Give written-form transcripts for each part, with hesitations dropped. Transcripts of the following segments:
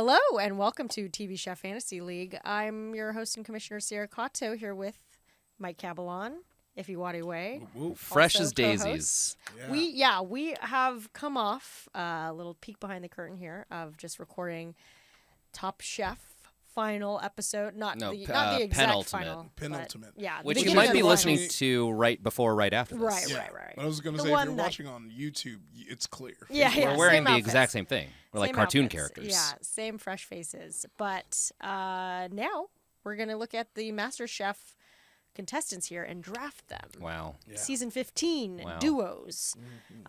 Hello and welcome to TV Chef Fantasy League. I'm your host and commissioner, Sierra Cotto, here with Mike Caballon, Ify Wadiway. Fresh as daisies. Yeah. We have come off a little peek behind the curtain here of just recording Top Chef final episode. Not the exact penultimate. Penultimate. Yeah. Which you might be listening to right before, right after this. Right. But I was going to say, if you're watching on YouTube, it's clear. Yeah, We're wearing the exact same thing. We're like cartoon characters. Yeah, same fresh faces. But now we're going to look at the MasterChef contestants here and draft them. Wow. Yeah. Season 15 duos.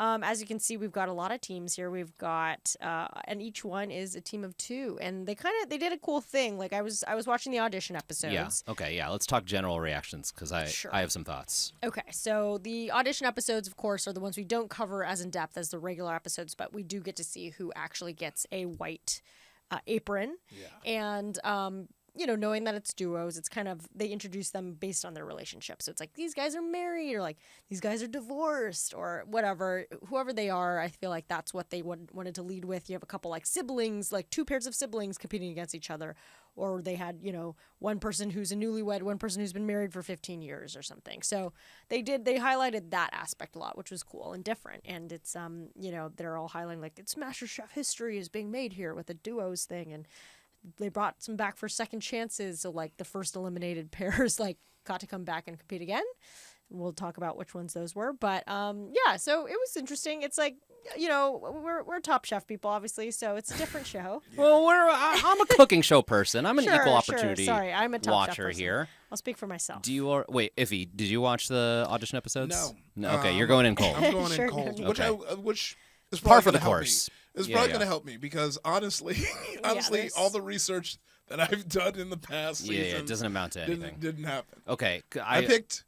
Mm-hmm. As you can see, we've got a lot of teams here. We've got and each one is a team of 2, and they did a cool thing. Like I was watching the audition episodes. Yeah. Okay. Yeah. Let's talk general reactions because I have some thoughts. Okay. So the audition episodes, of course, are the ones we don't cover as in depth as the regular episodes, but we do get to see who actually gets a white apron. Yeah. And knowing that it's duos, it's kind of, they introduce them based on their relationship. So it's like, these guys are married, or like, these guys are divorced, or whatever. Whoever they are, I feel like that's what they wanted to lead with. You have a couple like siblings, like 2 pairs of siblings competing against each other. Or they had, one person who's a newlywed, one person who's been married for 15 years or something. So they highlighted that aspect a lot, which was cool and different. And it's, they're all highlighting like, it's MasterChef history is being made here with the duos thing. And they brought some back for second chances. So like the first eliminated pairs like got to come back and compete again. We'll talk about which ones those were. But so it was interesting. It's like, we're Top Chef people, obviously, so it's a different show. Well, I'm a cooking show person. I'm an equal opportunity Sorry, I'm a Top Chef watcher person. here. I'll speak for myself. Wait, Ify, did you watch the audition episodes? No. Okay, you're going in cold. I'm going Sure, in cold, no which, which is Par probably for the gonna help course. me. It's probably going to help me because honestly, all the research that I've done in the past season it doesn't amount to anything. Didn't happen. Okay, I picked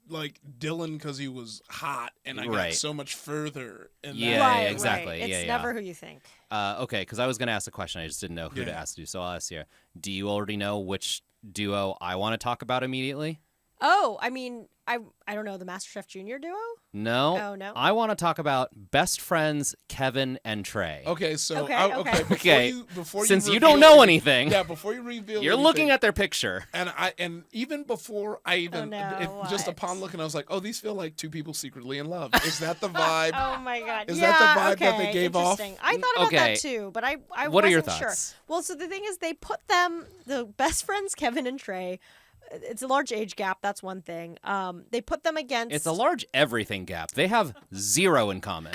like Dylan because he was hot, and I got Right. so much further. In Yeah, that. exactly. Right. It's never who you think. Okay, because I was going to ask a question. I just didn't know who to ask you, so I'll ask you. Do you already know which duo I want to talk about immediately? Oh, I mean, I don't know, the MasterChef Junior duo? No. Oh, no? I want to talk about best friends Kevin and Trey. Okay, so Okay. Before Since you reveal don't know anything, before you reveal, you're looking at their picture, and even before I even just upon looking, I was like, oh, these feel like 2 people secretly in love. Is that the vibe? Oh my God! Is that the vibe that they gave off? I thought about that too, but I what are your wasn't thoughts? sure. Well, so the thing is, they put them, the best friends Kevin and Trey. It's a large age gap. That's one thing. They put them against. It's a large everything gap. They have 0 in common.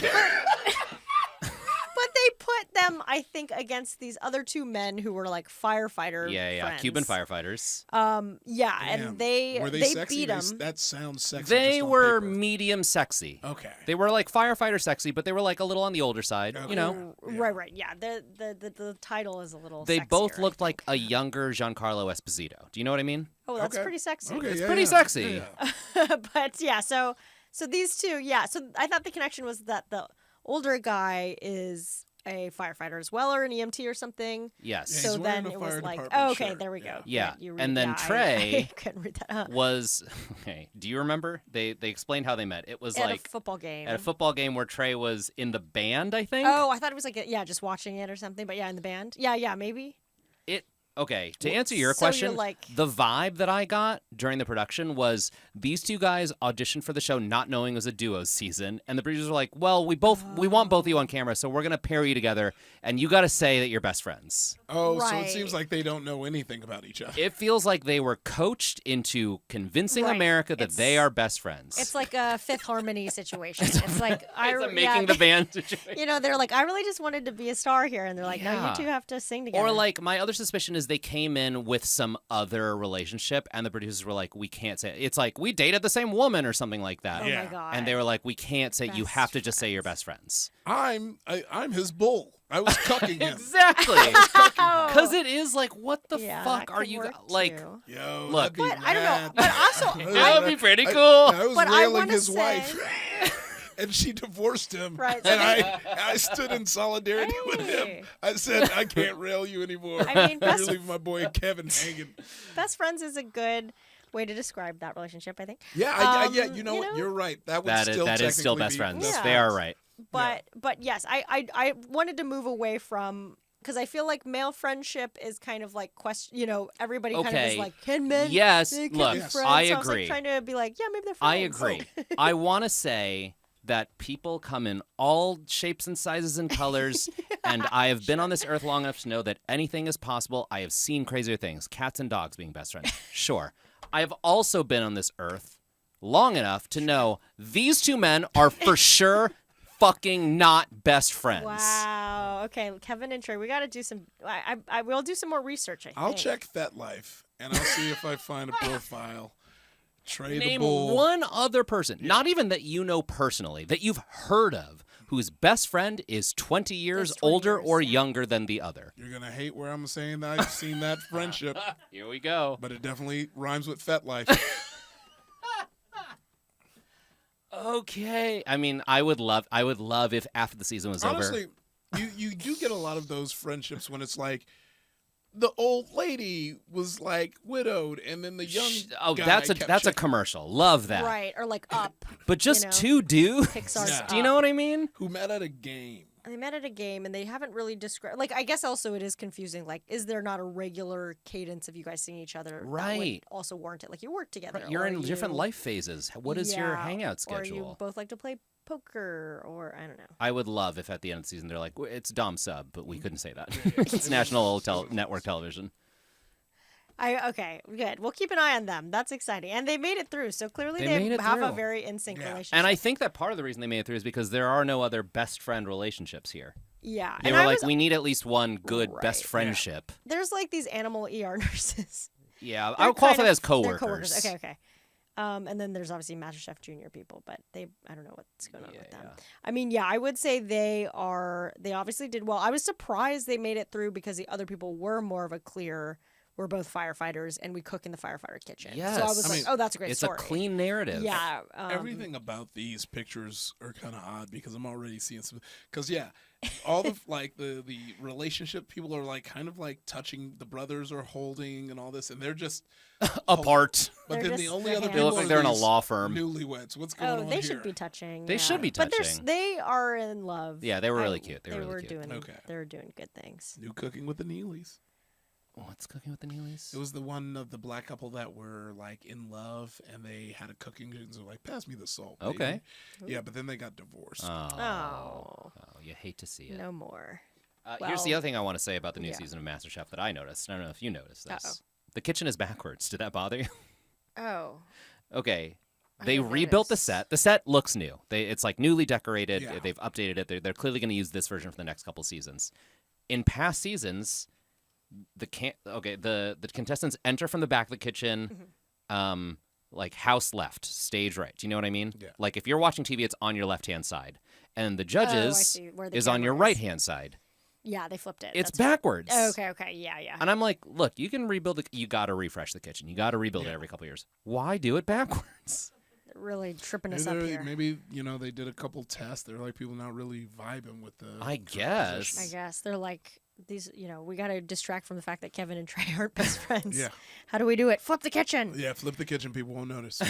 But they put them, I think, against these other 2 men who were like firefighter. Yeah, Cuban firefighters. And Damn. they Were they sexy? beat them. That sounds sexy. They just on were paper. medium sexy. Okay. They were like firefighter sexy, but they were like a little on the older side. Okay. You know. Right. Yeah. The title is a little. They sexier, both I looked think. like a younger Giancarlo Esposito. Do you know what I mean? Oh, that's Okay. pretty sexy. Okay, It's yeah, pretty yeah. sexy. Yeah. But yeah, so these 2, yeah. So I thought the connection was that the older guy is a firefighter as well, or an EMT or something. Yes. Yeah, So he's wearing then a it was fire like, department okay, shirt. there we go. Yeah. You And then I Trey couldn't read that. was okay. Do you remember? They explained how they met. It was At like a football game. at a football game where Trey was in the band, I think. Oh, I thought it was like just watching it or something. But yeah, in the band. Yeah, maybe. Okay, to answer your So you're question, like- the vibe that I got during the production was these 2 guys auditioned for the show not knowing it was a duo season, and the producers were like, well, we want both of you on camera, so we're going to pair you together, and you got to say that you're best friends. Oh, so Right. it seems like they don't know anything about each other. It feels like they were coached into convincing Right. America that It's- they are best friends. It's like a Fifth Harmony situation. It's like it's a making the band situation. they're like, I really just wanted to be a star here, and they're like, no, Yeah. you 2 have to sing together. Or like my other suspicion is they came in with some other relationship and the producers were like, we can't say it. It's like we dated the same woman or something like that. Oh Yeah. my God. And they were like, we can't say you Best have to just say you're best friends. I'm his bull. I was cucking him. Exactly. Oh. Because it is like, what the Yeah, fuck that are could you work, like? too. Yo, Look. that'd be But I don't know. mad. But also, That would be pretty cool. I was But I railing wanna his say- wife. And she divorced him. Right. And I stood in solidarity with him. Hey. I said, I can't rail you anymore. I mean, You're leaving my boy Kevin hanging. best friends is a good way to describe that relationship, I think. Yeah, yeah. Um, You know what? You're right. That would That still is still technically best be friends. Yeah. They are right. But yes, I wanted to move away from because I feel like male friendship is kind of like everybody kind of is like, can men? Yes, they can look, be friends? I So I was agree. like trying to be like, yeah, maybe they're I friends. agree. I want to say that people come in all shapes and sizes and colors, and I have been on this earth long enough to know that anything is possible. I have seen crazier things, cats and dogs being best friends. Sure. I have also been on this earth long enough to know these two men are for sure fucking not best friends. Wow. Okay, Kevin and Trey, we got to do some. I will do some more research. I'll think. check FetLife and I'll see if I find a profile. Trey Name the Bull. one other person, not even that you know personally, that you've heard of, whose best friend is 20 years 20 older years, or yeah. younger than the other. You're gonna hate where I'm saying that I've seen that friendship, Here we go. but it definitely rhymes with FetLife. Okay. I mean, I would love if after the season was over. Honestly, you do get a lot of those friendships when it's like the old lady was like widowed, and then the young guy that's a kept commercial. Love that. Right, or like Up. But just know, two dudes. Pixar's Yeah. Do you know what I mean? who met at a game. They met at a game, and they haven't really described. Like, I guess also it is confusing. Like, is there not a regular cadence of you guys seeing each other? That Right. would also warrant it. Like, you work together. Right, you're or in different you- life phases. What is your Yeah, hangout Or schedule? you both like to play poker, or I don't know. I would love if at the end of the season they're like, it's Dom Sub, but we couldn't say that. It's national network television. Okay, good. We'll keep an eye on them. That's exciting, and they made it through. So clearly, They they made it have a through. very in sync relationship. And I think that part of the reason they made it through is because there are no other best friend relationships here. yeah, They and were I like, was, we need at least one good best Right. friendship. there's like these animal ER nurses. Yeah, They're I would qualify kind that as of- they're coworkers. coworkers. Okay. And then there's obviously MasterChef Junior people, but I don't know what's going on with them. I mean, yeah, I would say they obviously did well. I was surprised they made it through because the other people were more of a clear, we're both firefighters and we cook in the firefighter kitchen. So I Yes. was I like, mean, oh, that's a great It's story. a clean narrative. Yeah. Everything about these pictures are kind of odd because I'm already seeing some. Because yeah, all the like the relationship people are like kind of like touching the brothers or holding and all this, and they're just Apart. But They're then the just only the other hands. They people look like are they're in a these law firm. newlyweds. What's going Oh, on they here? should be touching. They should be But touching. they are in love. Yeah, they were really cute. They were really cute. doing. Okay. They were doing good things. New cooking with the Neelys. What's cooking with the Neelys? It was the one of the black couple that were like in love, and they had a cooking. And so like, pass me the salt. baby." Okay. Yeah, but then they got divorced. Oh, you hate to see it. No more. Here's the Well, other thing I want to say about the new yeah. season of MasterChef that I noticed. I don't know if you noticed this. Uh-oh. The kitchen is backwards. Did that bother you? Oh. Okay. I They didn't rebuilt the notice. set. The set looks new. It's like newly decorated. Yeah. They've updated it. They're clearly going to use this version for the next couple seasons. In past seasons, the contestants enter from the back of the kitchen, like house left, stage right. Do you know what I mean? Yeah. Like if you're watching TV, it's on your left hand side, and the judges see, where the is on your camera is. right hand side. Yeah, they flipped it. It's That's right. backwards. Okay. Yeah. And I'm like, look, you can rebuild it. You got to refresh the kitchen. You got to rebuild it every couple years. Why do it backwards? They're really tripping us Maybe, up here. maybe they did a couple tests. They're like people not really vibing with the. I the guess. position. I guess they're like these. We got to distract from the fact that Kevin and Trey aren't best friends. Yeah. How do we do it? Flip the kitchen. Yeah, flip the kitchen. People won't notice.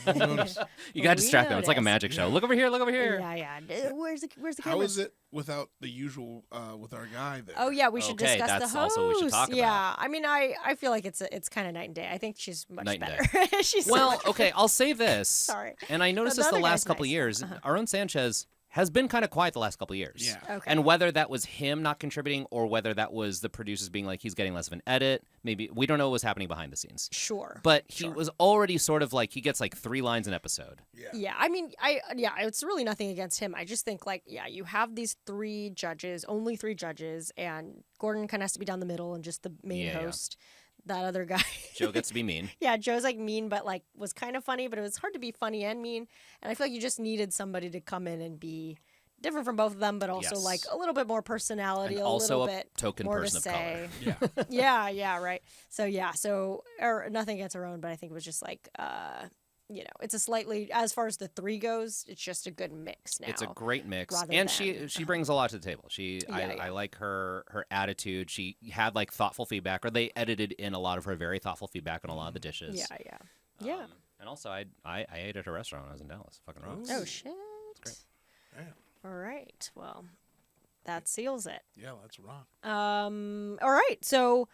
People won't notice. You got to We distract them. It's like a noticed. magic show. Look over here. Look over here. Yeah. Where's the How camera? is it without the usual with our guy there? Oh yeah, we should Okay, discuss that's the host. also what we should talk about. Yeah, I mean, I feel like it's kind of night and day. I think she's much Night and better. She's so Well, much okay, I'll say this. Sorry. And I noticed The this the other last guy's couple nice. years. Aaron Sanchez has been kind of quiet the last couple years. Yeah. Okay. And whether that was him not contributing or whether that was the producers being like he's getting less of an edit, maybe we don't know what was happening behind the scenes. Sure. But he was already sort of like he gets like 3 lines an episode. Yeah, I mean, it's really nothing against him. I just think you have these 3 judges, only 3 judges, and Gordon kind of has to be down the middle and just the main Yeah. host. That other guy. Joe gets to be mean. Yeah, Joe's like mean, but like was kind of funny, but it was hard to be funny and mean. And I feel like you just needed somebody to come in and be different from both of them, but also Yes. like a little bit more personality, And a also little a bit token more person to of say. color. Yeah. Yeah, right. So or nothing against her own, but I think it was just like it's a slightly, as far as the 3 goes, it's just a good mix now. It's a great mix, rather and than- she brings a lot to the table. Yeah. I like her attitude. She had like thoughtful feedback, or they edited in a lot of her very thoughtful feedback on a lot of the dishes. Yeah. And also, I ate at a restaurant when I was in Dallas. Fucking rocks. Oh shit. great. Damn. All right. Well, that seals it. Yeah, let's rock. All right. So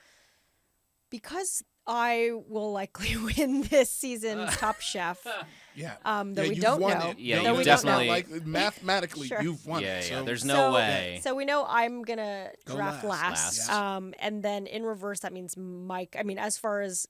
because I will likely win this season's Top Chef, Yeah. though we you've don't won know. It. Yeah, No, you it's definitely- not like mathematically, Sure. you've won Yeah, it. yeah. So There's no So- way. So we know I'm gonna Go draft last. last. And then in reverse, that means Mike. I mean, as far as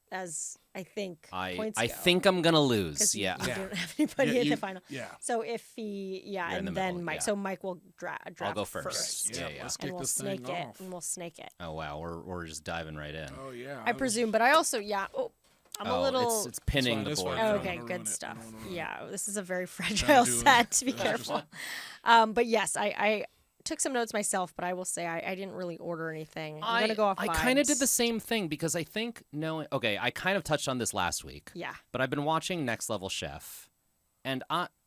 I think points I go, think I'm gonna 'cause lose. you, Yeah. you Yeah. don't have anybody Yeah, in you- the final. Yeah. So if he, You're in and the then middle, Mike. yeah. So Mike will draft I'll go first. Yeah, Yeah. let's and kick we'll this snake thing it, off. and we'll snake it. Oh wow, we're just diving right in. Oh yeah. I presume, but I also, Oh, I'm a little. It's pinning the That's board. fine. Oh, don't okay, wanna ruin good it. stuff. Don't wanna ruin it. Yeah, this is a very Trying fragile to do it. set. Be Yeah. careful. But yes, I took some notes myself, but I will say I didn't really order anything. I'm gonna go off. I kind of vibes. did the same thing because I think okay, I kind of touched on this last week. Yeah. But I've been watching Next Level Chef, and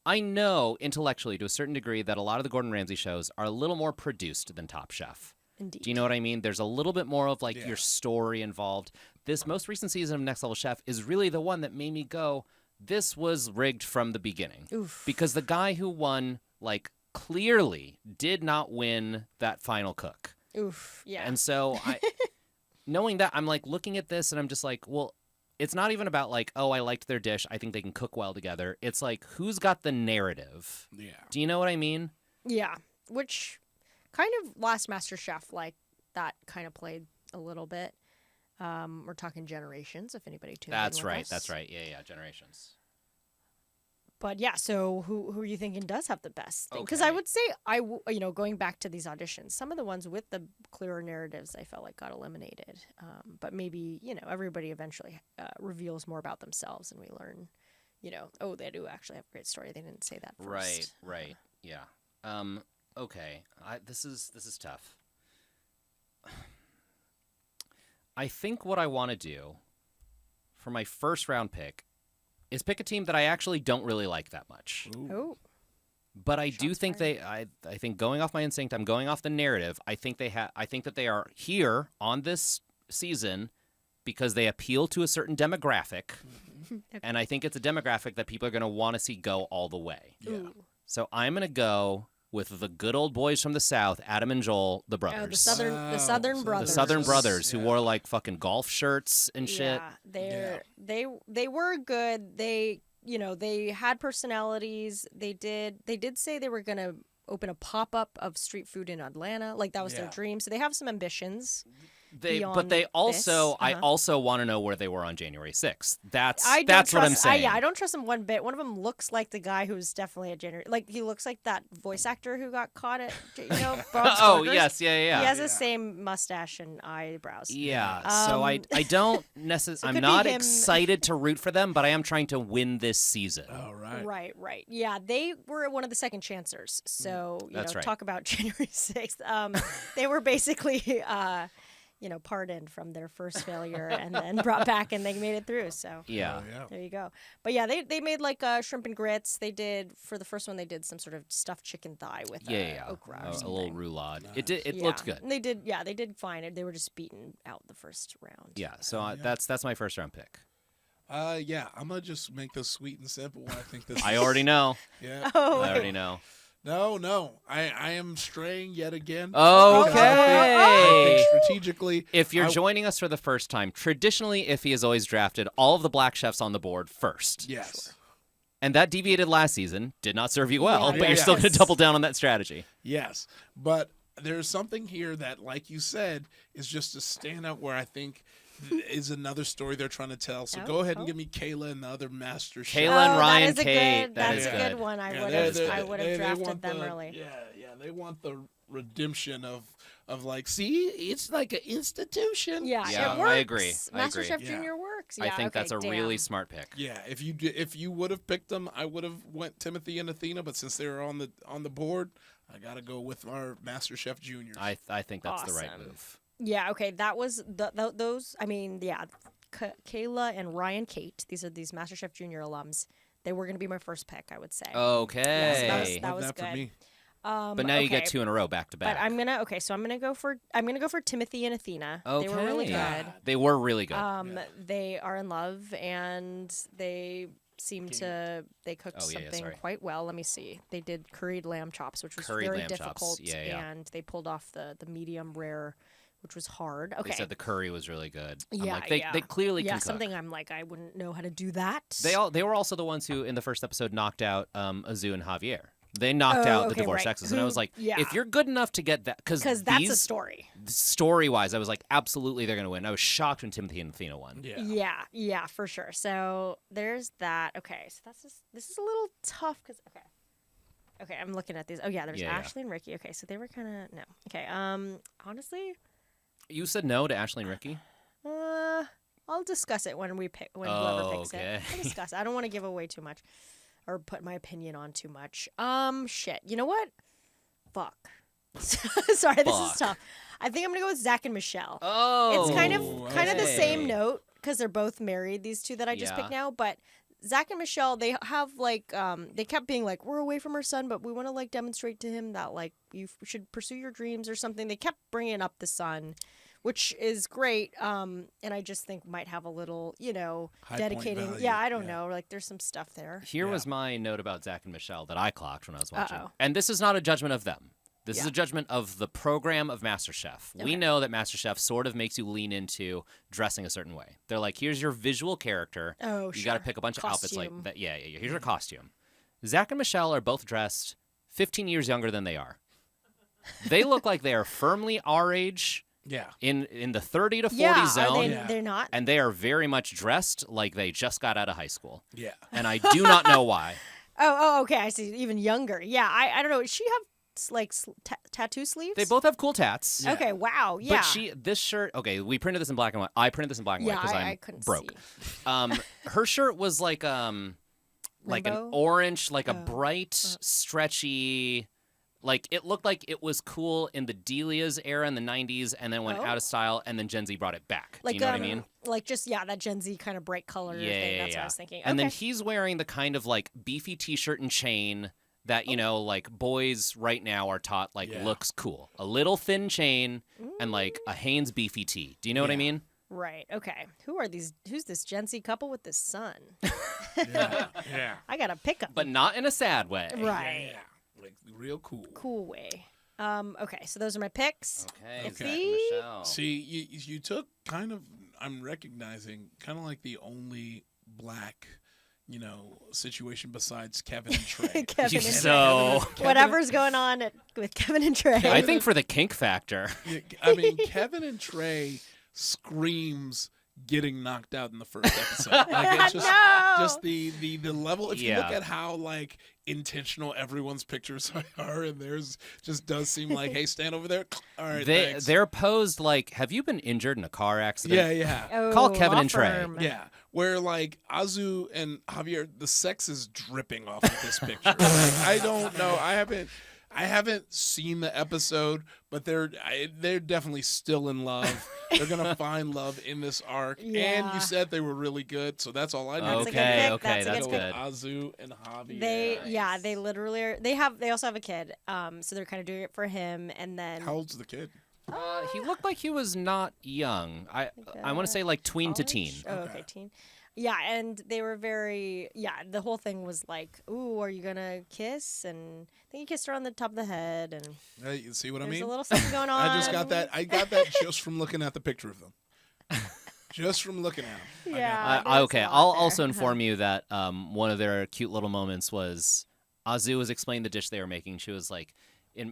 I know intellectually to a certain degree that a lot of the Gordon Ramsay shows are a little more produced than Top Chef. Indeed. Do you know what I mean? There's a little bit more of like Yeah. your story involved. This most recent season of Next Level Chef is really the one that made me go, this was rigged from the beginning. Oof. Because the guy who won, like, clearly did not win that final cook. Oof. Yeah. And so knowing that, I'm like looking at this and I'm just like, well, it's not even about like, oh, I liked their dish. I think they can cook well together. It's like, who's got the narrative? Yeah. Do you know what I mean? Yeah. Which kind of last MasterChef, like that kind of played a little bit. We're talking Generations, if anybody tuned in That's with right. us. That's right. Yeah. Generations. But yeah, so who are you thinking does have the best thing? Because I Okay. would say going back to these auditions, some of the ones with the clearer narratives I felt like got eliminated. But maybe everybody eventually reveals more about themselves, and we learn, oh, they do actually have a great story. They didn't say that first. Right. Yeah. Okay. This is tough. I think what I want to do for my first round pick is pick a team that I actually don't really like that much. Ooh. Oh, But I do Shots think I think going off my instinct, I'm going off the narrative. I think that they are here on this season because they appeal to a certain demographic, and I think it's a demographic that people are going to want to see go all the way. Yeah. ooh. So I'm going to go with the good old boys from the South, Adam and Joel, the Oh, brothers. the Southern Wow. Brothers. The Southern Brothers who Yeah. wore like fucking golf shirts and shit. Yeah, they were good. They had personalities. They did say they were gonna open a pop-up of street food in Atlanta. Like that was their Yeah. dream. So they have some ambitions. But beyond they also, this. I Uh-huh. also want to know where they were on January 6th. That's I don't what I'm trust- saying. I don't trust them one bit. One of them looks like the guy who's definitely a January. Like he looks like that voice actor who got caught at Bronx Oh Burgers. yes, yeah. He has Yeah. the same mustache and eyebrows. Yeah, so I Um, don't so necessarily. it I'm could be not him. excited to root for them, but I am trying to win this season. All right. Right. Yeah, they were one of the second chancers. So, That's right. talk about January 6th. They were basically, pardoned from their first failure and then brought back and they made it through. So, Yeah. Oh, yeah. there you go. But yeah, they made like shrimp and grits. They did, for the first one, they did some sort of stuffed chicken thigh with Yeah, okra or a little something. roulade. Nice. It looked good. And they did fine. They were just beaten out the first round. Yeah, so Yeah. that's my first round pick. Yeah, I'm gonna just make this sweet and simple. I think this. I is- already know. Yeah. Oh, I already know. No. I am straying yet again. Okay. I think strategically. If you're I- joining us for the first time, traditionally, Iffy has always drafted all of the black chefs on the board first. Yes. And that deviated last season. Did not serve you well, Yeah, but you're still going to yes. double down on that strategy. Yes. But there's something here that, like you said, is just a standout where I think is another story they're trying to tell. So go ahead and give me Kayla and the other master chef. Kayla and that Ryan is a Kate, good, that that's is a good. good one. I Yeah, would they're- have they're- I would have they drafted want them the- early. Yeah. They want the redemption of like, see, it's like an institution. Yeah, Yeah, it works. I agree. MasterChef Yeah. Junior works. I Yeah, think okay, that's a damn. really smart pick. Yeah, if you would have picked them, I would have went Timothy and Athena. But since they were on the board, I gotta go with our MasterChef juniors. I think that's the right Awesome. move. Yeah, okay, that was those. I mean, yeah, Kayla and Ryan Kate. These MasterChef Junior alums. They were going to be my first pick, I would say. Okay. Yes, that Love was that for good. me. But now you get okay, two in a row back to back. But I'm gonna go for Timothy and Athena. Okay. They were really good. They were really good. They are in love and they seemed to they cooked something sorry. quite well. Let me see. They did curried lamb chops, which was Curried very lamb chops. difficult, Yeah. and they pulled off the medium rare, which was hard. Okay. They said the curry was really good. I'm Yeah, like, they clearly can cook. something I'm like, I wouldn't know how to do that. They were also the ones who in the first episode knocked out Azu and Javier. They knocked out the divorced exes, and I was like, if you're good enough to get that, because that's a story. Story-wise, I was like, absolutely, they're going to win. I was shocked when Timothy and Athena won. Yeah, for sure. So there's that. Okay, so this is a little tough because okay, I'm looking at these. Oh yeah, there's Ashley and Ricky. Okay, so they were kind of no. Okay, honestly, you said no to Ashley and Ricky. I'll discuss it when whoever picks it. I'll discuss it. I don't want to give away too much. Or put my opinion on too much. Shit. You know what? Fuck. Sorry, this is tough. I think I'm gonna go with Zach and Michelle. Oh, it's kind of the same note because they're both married. These two that I just picked now, but Zach and Michelle, they have like they kept being like, we're away from our son, but we want to like demonstrate to him that like you should pursue your dreams or something. They kept bringing up the son, which is great, and I just think might have a little, high dedicating. point value. Yeah, I don't know. Like, there's some stuff there. Here was my note about Zach and Michelle that I clocked when I was watching. Uh-oh. And this is not a judgment of them. This is a judgment of the program of MasterChef. Okay. We know that MasterChef sort of makes you lean into dressing a certain way. They're like, here's your visual character. Oh, you got to pick a bunch of outfits like that. Yeah. Here's your costume. Zach and Michelle are both dressed 15 years younger than they are. They look like they are firmly our age. Yeah. In the 30 to 40 zone. They're not. And they are very much dressed like they just got out of high school. Yeah. And I do not know why. Okay. I see. Even younger. Yeah. I don't know. Does she have like tattoo sleeves? They both have cool tats. Yeah. Okay. Wow. Yeah. But this shirt. Okay, we printed this in black and white. I printed this in black and white because I couldn't broke. See. Her shirt was like an orange, like a bright, stretchy. Like, it looked like it was cool in the Delia's era in the 90s and then went out of style, and then Gen Z brought it back. Like, do you know what I mean? Like, just, that Gen Z kind of bright color thing. That's what I was thinking. And then he's wearing the kind of, like, beefy T-shirt and chain that, like, boys right now are taught, like, looks cool. A little thin chain and, like, a Hanes beefy tee. Do you know what I mean? Right. Okay. Who's this Gen Z couple with this son? Yeah. I got to pick up. But not in a sad way. Right. Yeah. Like, real cool. Cool way. Okay, so those are my picks. Okay. Michelle. See, you took kind of, I'm recognizing, kind of like the only black, situation besides Kevin and Trey. Whatever's going on with Kevin and Trey. I think for the kink factor. I mean, Kevin and Trey screams getting knocked out in the first episode. Like, it's just the level. If you look at how like intentional everyone's pictures are, and theirs just does seem like, hey, stand over there. All right, thanks. They're posed like, have you been injured in a car accident? Yeah. Call Kevin and Trey. Yeah. Where like Azu and Javier, the sex is dripping off of this picture. Like, I don't know. I haven't seen the episode, but they're definitely still in love. They're gonna find love in this arc. Yeah. And you said they were really good, so that's all I know. Okay, that's good. Azu and Javier. They literally are. They also have a kid. So they're kind of doing it for him, and then. How old's the kid? He looked like he was not young. I want to say like tween to teen. Okay, teen. Yeah, and they were very, the whole thing was like, ooh, are you going to kiss? And I think he kissed her on the top of the head. And you see what I mean? There's a little something going on. I got that just from looking at the picture of them. Just from looking at them. Yeah. Okay, I'll also inform you that one of their cute little moments was Azu was explaining the dish they were making. She was like,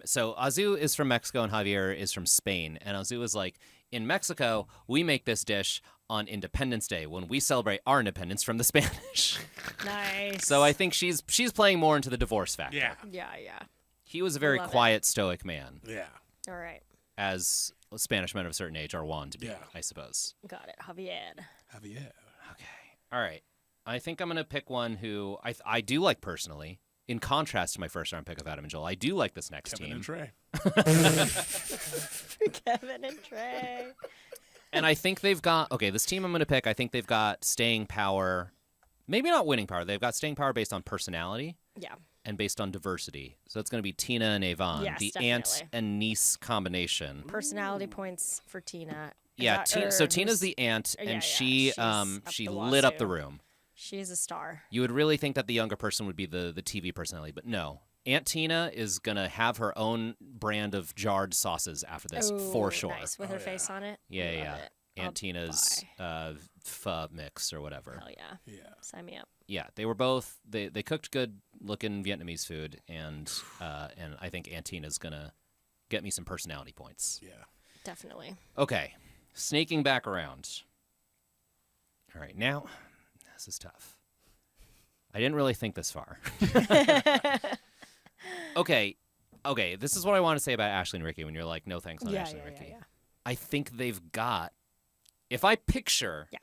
so Azu is from Mexico and Javier is from Spain. And Azu was like, in Mexico, we make this dish on Independence Day when we celebrate our independence from the Spanish. Nice. So I think she's playing more into the divorce factor. Yeah. He was a very quiet, stoic man. Yeah. All right. As Spanish men of a certain age are wont to be, I suppose. Got it. Javier. Okay. All right. I think I'm going to pick one who I do like personally. In contrast to my first round pick of Adam and Joel, I do like this next Kevin team. And Trey. Kevin and Trey. And I think they've got, this team I'm going to pick, I think they've got staying power. Maybe not winning power. They've got staying power based on personality. Yeah. And based on diversity. So it's going to be Tina and Avon, the definitely. aunt and niece combination. Personality points for Tina. So Tina's the aunt, and she lit up the room. She is a star. You would really think that the younger person would be the TV personality, but no. Aunt Tina is going to have her own brand of jarred sauces after this, for sure. Nice, with her face on it. Yeah, Love yeah. it. Aunt Tina's pho mix or whatever. Hell yeah. Yeah. Sign me up. Yeah, they were both. They cooked good looking Vietnamese food, and I think Aunt Tina's gonna get me some personality points. Yeah. Definitely. Okay, snaking back around. All right, now this is tough. I didn't really think this far. Okay, this is what I want to say about Ashley and Ricky when you're like, no thanks on Ashley and Ricky. Yeah. I think they've got. If I picture. Yeah.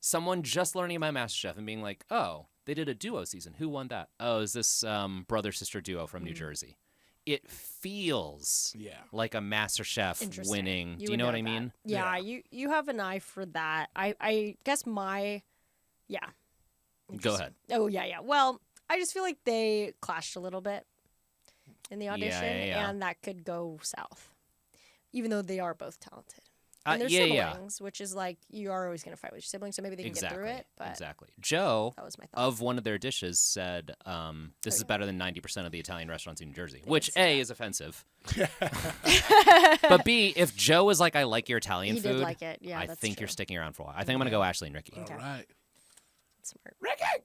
Someone just learning about MasterChef and being like, oh, they did a duo season. Who won that? Oh, is this brother-sister duo from New Jersey? It feels like a MasterChef winning. Do you know what I mean? Yeah, you have an eye for that. I guess yeah. Go ahead. Oh, yeah. Well, I just feel like they clashed a little bit in the audition, and that could go south, even though they are both talented. And they're siblings, which is like, you are always going to fight with your siblings, so maybe they can get through it. But exactly. Joe, that was my thought. of one of their dishes, said, this is better than 90% of the Italian restaurants in New Jersey, which, A, is offensive. But B, if Joe is like, I like your Italian food, did like it. Yeah, I that's think true. you're sticking around for a while. I think I'm going to go Ashley and Ricky. All right. Smart. Ricky!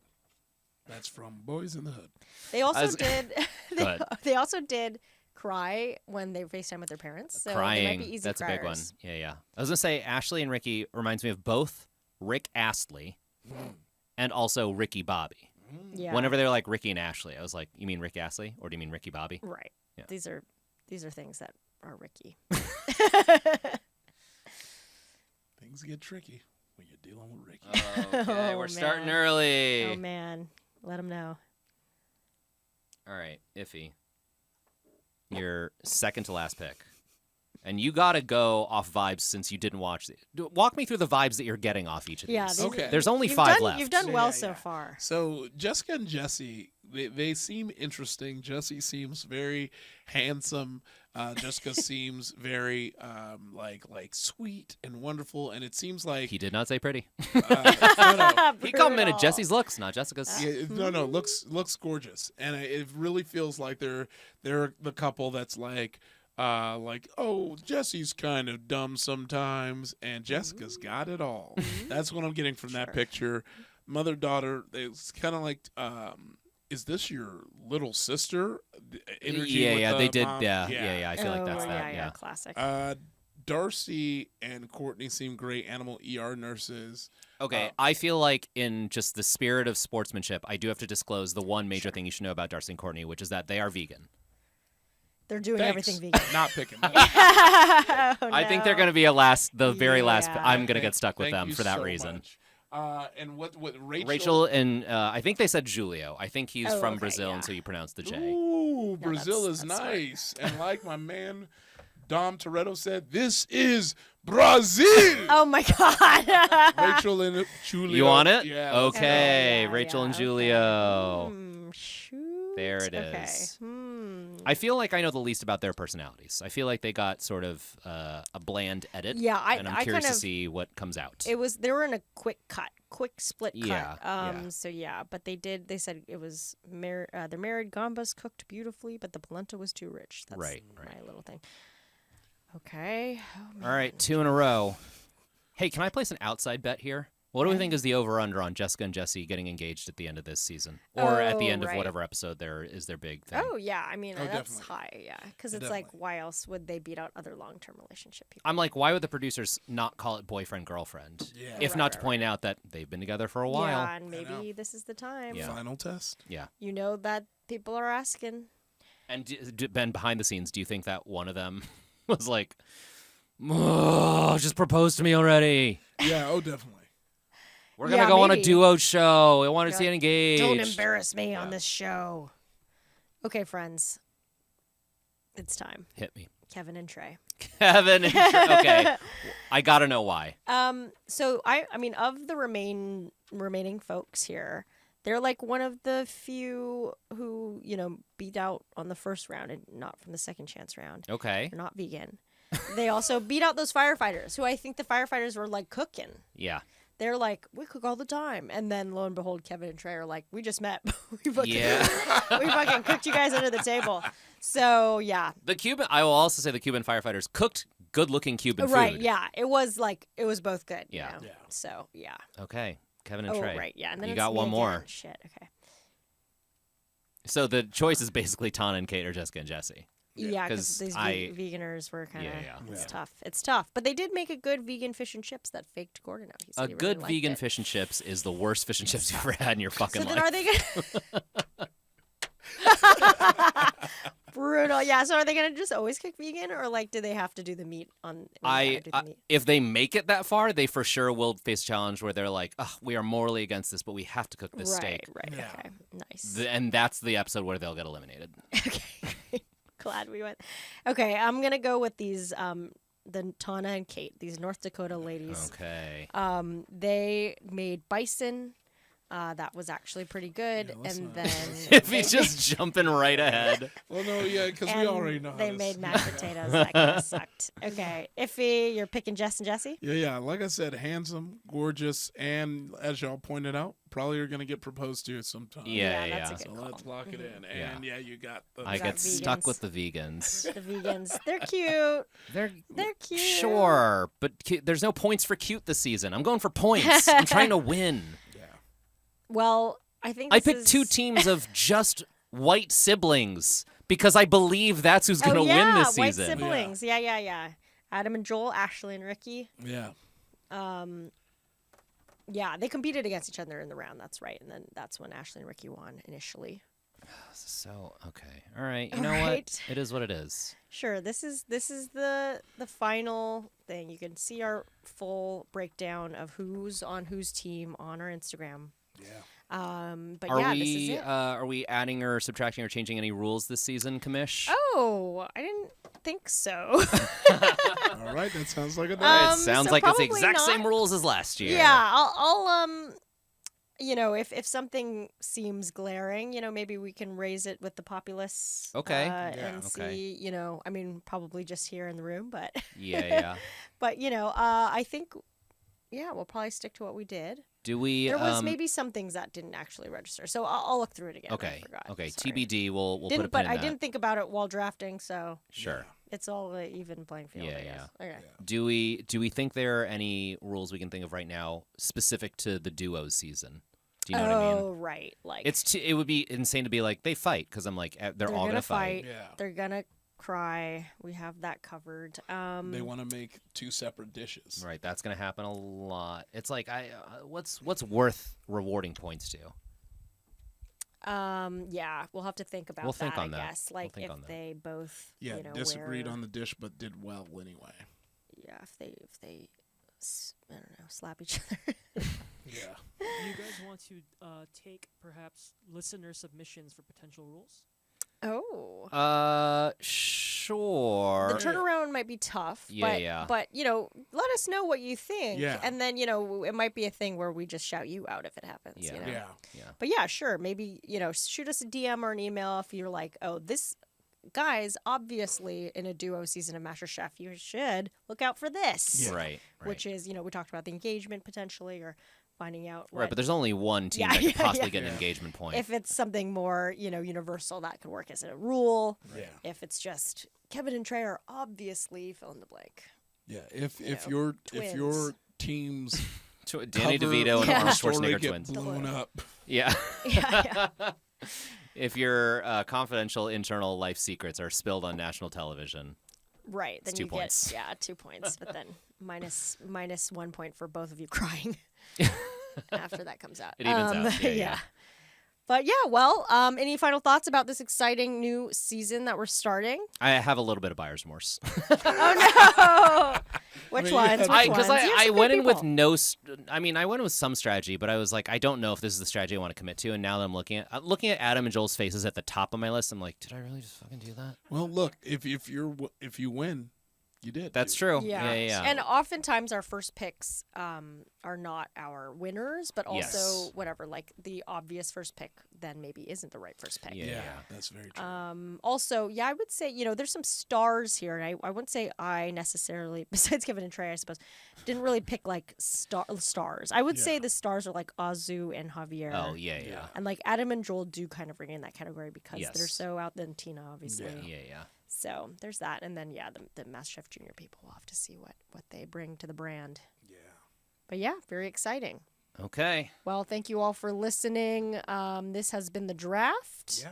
That's from Boys in the Hood. They also did. Go ahead. They also did cry when they FaceTime with their parents. So Crying. They might be easy That's criers. a big one. Yeah. I was going to say Ashley and Ricky reminds me of both Rick Astley and also Ricky Bobby. Yeah. Whenever they're like Ricky and Ashley, I was like, you mean Rick Astley or do you mean Ricky Bobby? Right. Yeah. These are things that are Ricky. Things get tricky when you're dealing with Ricky. Okay, Oh, we're starting man. early. Oh man, let them know. All right, Iffy. Your second to last pick. And you got to go off vibes since you didn't watch it. Walk me through the vibes that you're getting off each of these. Yeah. Okay. There's only 5 left. You've done well Yeah. so far. So Jessica and Jesse, they seem interesting. Jesse seems very handsome. Jessica seems very like sweet and wonderful, and it seems like He did not say pretty. no, He complimented Brutal. Jesse's looks, not Jessica's. no, looks gorgeous, and it really feels like they're the couple that's like oh, Jesse's kind of dumb sometimes, and Jessica's got it all. That's what I'm getting from that picture. Mother daughter, it's kind of like. Is this your little sister? The energy with Yeah, the they did. mom? Yeah. I feel like that's that. Yeah, Yeah. classic. Darcy and Courtney seem great animal ER nurses. Okay, I feel like in just the spirit of sportsmanship, I do have to disclose the one major thing you should know about Darcy and Courtney, which is that they are vegan. They're doing Thanks. everything vegan. Not picking. I think they're going to be the very last. Yeah. I'm going to get stuck with Thank them you for that so reason. much. And what Rachel and I think they said Julio. I think he's Oh, from okay, Brazil, yeah. and so you pronounce the J. Ooh, No, Brazil that's is smart. nice. And like my man Dom Toretto said, this is Brazil. Oh my god. Rachel and Julio. You want it? Yeah. Okay, Yeah, Rachel and okay. Julio. Shoot. There it Okay. is. Hmm. I feel like I know the least about their personalities. I feel like they got sort of a bland edit. Yeah, and I'm I curious kind to of- see what comes out. They were in a quick split cut. Yeah, So yeah, but they said it was they're married. Gambas cooked beautifully, but the polenta was too rich. That's Right. my little thing. Okay. Oh, All right, 2 in a row. Hey, can I place an outside bet here? What do we think is the over/under on Jessica and Jesse getting engaged at the end of this season, or at the end of right. whatever episode there is their big thing? Oh yeah, I mean Oh, that's definitely. high, yeah, because Yeah, it's like, definitely. why else would they beat out other long-term relationship people? I'm like, why would the producers not call it boyfriend girlfriend? Yeah. If Right, not to right, point out that they've been together for a while. Yeah, and know. maybe this is the time. Yeah. Final test. Yeah. You know that people are asking. And Ben, behind the scenes, do you think that one of them was like, oh, just propose to me already? Yeah. Oh, definitely. We're gonna Yeah, go on a maybe. duo show. I want to You're see it like, engaged. Don't embarrass me on this show. Okay, friends. It's time. Hit me, Kevin and Trey. Kevin. And okay, I gotta know why. So I mean, of the remaining folks here, they're like one of the few who, beat out on the first round and not from the second chance round. Okay. They're not vegan. They also beat out those firefighters who I think the firefighters were like cooking. Yeah. they're like, we cook all the time. And then lo and behold, Kevin and Trey are like, we just met. we fucking cooked you guys under the table. So, yeah. I will also say the Cuban firefighters cooked good-looking Cuban food. Right, yeah. It was both good. Yeah. You know? So, yeah. Okay, Kevin and Trey. Right, yeah. And then you it's got me one again. more. Shit, okay. So the choice is basically Tana and Kate or Jessica and Jesse. Yeah, because these veganers were kind of, it's tough. It's tough. But they did make a good vegan fish and chips that faked Gordon out. He said he good really vegan liked it. fish and chips is the worst fish and chips you've ever had in your fucking So life. then are they going to... Brutal. Yeah, so are they going to just always cook vegan? Or, like, do they have to do the meat on... If they make it that far, they for sure will face a challenge where they're like, we are morally against this, but we have to cook this steak. Right, okay. Nice. And that's the episode where they'll get eliminated. Okay. Glad we went. Okay, I'm going to go with these, the Tana and Kate, these North Dakota ladies. Okay. They made bison. That was actually pretty good. Yeah, and then... If he's just jumping right ahead. Well, no, yeah, because we already know how they this... made mashed potatoes. That kind of sucked. Okay. Iffy, you're picking Jess and Jesse? Yeah. Like I said, handsome, gorgeous, and as y'all pointed out, probably are going to get proposed to sometime. Yeah, that's a good So call. let's lock it in. And you got the... I get stuck with the vegans. The vegans. They're cute. They're cute. Sure, but there's no points for cute this season. I'm going for points. I'm trying to win. Well, I think I picked two teams of just white siblings because I believe that's who's going to win this white season. siblings. Yeah. Adam and Joel, Ashley and Ricky. Yeah. Yeah, they competed against each other in the round. That's right. And then that's when Ashley and Ricky won initially. So, okay. All right. You know what? It is what it is. Sure. This is the final thing. You can see our full breakdown of who's on whose team on our Instagram. Yeah. But This is it. Are we adding or subtracting or changing any rules this season, Kamish? Oh, I didn't think so. All right, that sounds like a It sounds so like it's the probably exact not. same rules as last year. Yeah, I'll if something seems glaring, maybe we can raise it with the populace. Okay. And see, I mean, probably just here in the room, but Yeah. but I think, we'll probably stick to what we did. Do we? There was maybe some things that didn't actually register, so I'll look through it again. Okay. I forgot. Okay. Sorry. TBD. We'll put a pin But in I that. didn't think about it while drafting, so Sure. it's all an even playing field. I guess. Okay. Do we think there are any rules we can think of right now specific to the duos season? Do you know what I mean? Oh, right. Like It would be insane to be like they fight because I'm like they're all gonna fight. Yeah. They're gonna cry. We have that covered. They want to make two separate dishes. Right, that's gonna happen a lot. It's like what's worth rewarding points to? We'll have to think about We'll that. think on I that. guess, We'll like think if on that. they both, disagreed wear, on the dish but did well anyway. Yeah, if they, I don't know, slap each other. Yeah. Do you guys want to take perhaps listener submissions for potential rules? Oh. Sure. The turnaround might be tough. Yeah. But let us know what you think. Yeah. And then it might be a thing where we just shout you out if it happens. Yeah. Yeah. But yeah, sure. Maybe shoot us a DM or an email if you're like, oh, this guys, obviously in a duo season of MasterChef, you should look out for this. Yeah. Right. Which is, we talked about the engagement potentially or finding out. Right, but there's only one team that could possibly get an Yeah. engagement point. If it's something more, universal, that could work as a rule. Yeah. If it's just Kevin and Trey are obviously fill in the blank. Yeah. If your team's Danny cover DeVito and Yeah. Arnold story Schwarzenegger get twins. blown up. Yeah. Yeah. If your confidential internal life secrets are spilled on national television, Right. Then It's 2 you points. get 2 points, but then minus 1 point for both of you crying after that comes out. It evens out. Yeah. But any final thoughts about this exciting new season that we're starting? I have a little bit of buyer's remorse. Oh no! Which you ones? had- Which ones? Because You have I some went good in with people. I went in with some strategy, but I was like, I don't know if this is the strategy I want to commit to. And now that I'm looking at Adam and Joel's faces at the top of my list, I'm like, did I really just fucking do that? Well, look, if you win, You did. That's dude. true. Yeah. Yeah. And oftentimes our first picks are not our winners, but also Yes. whatever, like the obvious first pick then maybe isn't the right first pick. Yeah. That's very true. Also, yeah, I would say, there's some stars here, and I wouldn't say I necessarily, besides Kevin and Trey, I suppose, didn't really pick like stars. I would say the stars are like Azu and Javier. Oh, yeah. And like Adam and Joel do kind of ring in that category because they're Yes. so out, then Tina, obviously. Yeah. So there's that. And then, the MasterChef Junior people will have to see what they bring to the brand. Yeah. But yeah, very exciting. Okay. Well, thank you all for listening. This has been The Draft.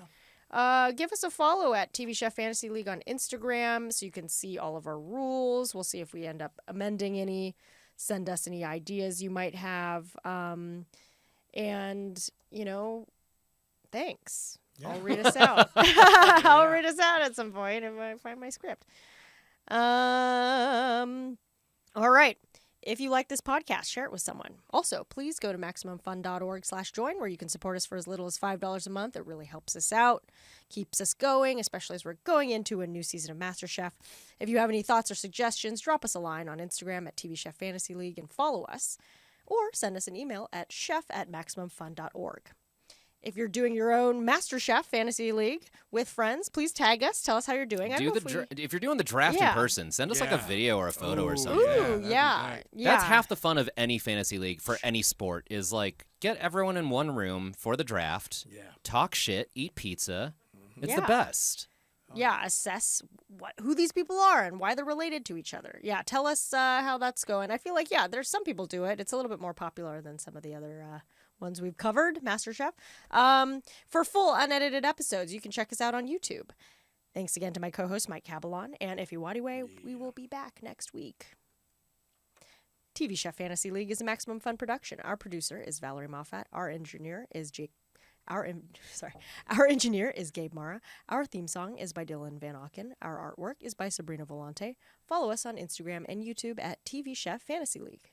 Yeah. Give us a follow at TV Chef Fantasy League on Instagram so you can see all of our rules. We'll see if we end up amending any. Send us any ideas you might have. And, thanks. Yeah. I'll read us out. I'll read us out at some point if I find my script. All right. If you like this podcast, share it with someone. Also, please go to MaximumFun.org/join where you can support us for as little as $5 a month. It really helps us out, keeps us going, especially as we're going into a new season of MasterChef. If you have any thoughts or suggestions, drop us a line on Instagram at TV Chef Fantasy League and follow us, or send us an email at chef@MaximumFun.org. If you're doing your own MasterChef Fantasy League with friends, please tag us. Tell us how you're doing. If you're doing the draft in person, send us like a video or a photo or something. Ooh, that'd be great. yeah. That's half the fun of any fantasy league for any sport is like get everyone in one room for the draft, talk shit, eat pizza. It's the Yeah. best. Yeah, assess who these people are and why they're related to each other. Yeah, tell us how that's going. I feel like, there's some people do it. It's a little bit more popular than some of the other ones we've covered, MasterChef. For full unedited episodes, you can check us out on YouTube. Thanks again to my co-host, Mike Cabalon. And if you we will be back next week. TV Chef Fantasy League is a Maximum Fun production. Our producer is Valerie Moffat. Our engineer is Our engineer is Gabe Mara. Our theme song is by Dylan Van Auken. Our artwork is by Sabrina Volante. Follow us on Instagram and YouTube at TV Chef Fantasy League.